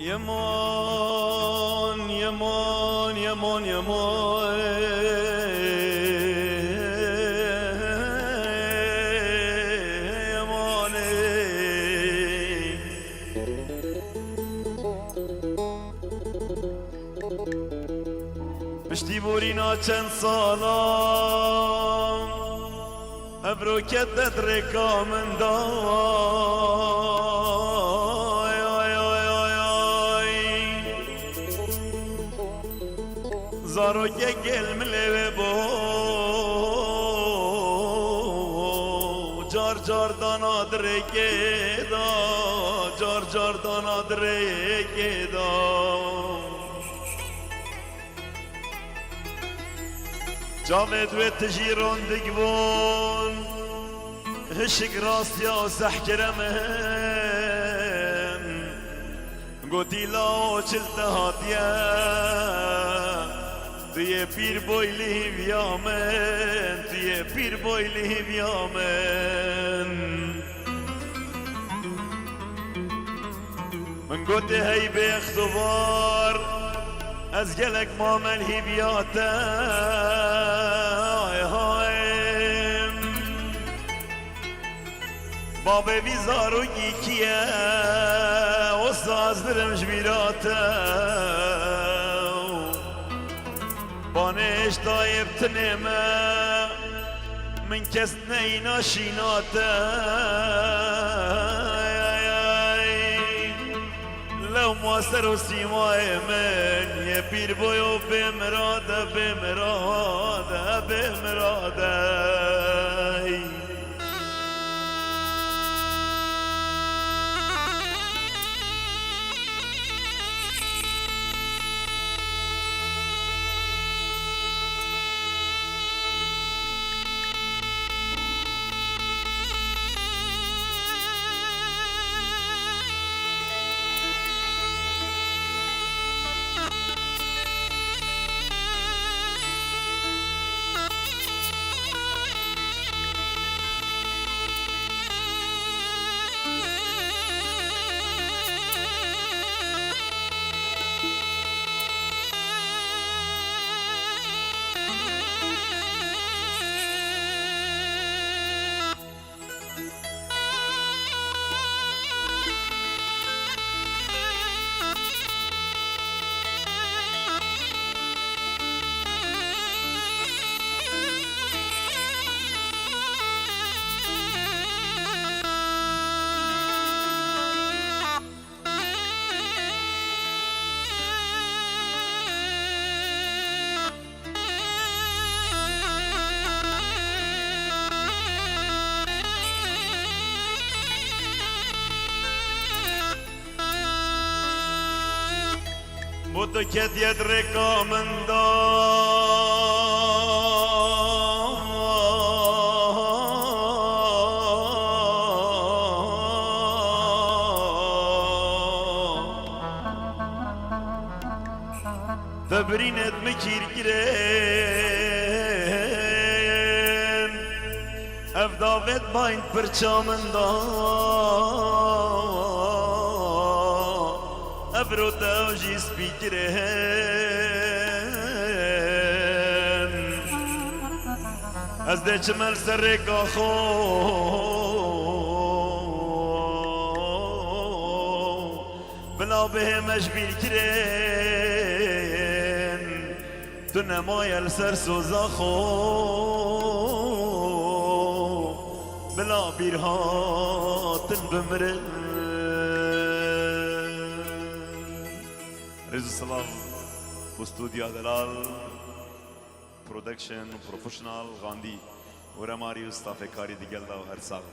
يمون يمون يمون يمون پشتی بورینا چند سالان ابرو کدت رکا من دای زارو که گل ملوه بو جار جار دانا درکه دا جار جار دانا درکه دا جاوید و تجیرون دگبون هشک راستیا سحکرمن گوتی لاو چلت هاتیا توی پیر بویلی بیامن توی پیر بویلی بیامن من گوتی هی به اختبار از گلک مامل هی بیاتم بابا بیزارو گیکیه و ساز درمش بیراتم بانش دایب تنمه من کس نینا شیناتم لو مواسر و سیمای من یه پیر بویو بمراده بمراده بمراده بودو که دید رکا من تبرینت مکیر گرین افداوت باید پرچا من ابرو توجی سپیکرن از ده چمل سر رکا خو بلا به مجبیر کرن تو نمایل سر سوزا خو بلا بیرهاتن بمرن رضا سلام استودیو دلال پرودکشن پروفیشنال غاندی و رماری استاف کاری دیگل دا و هر ساق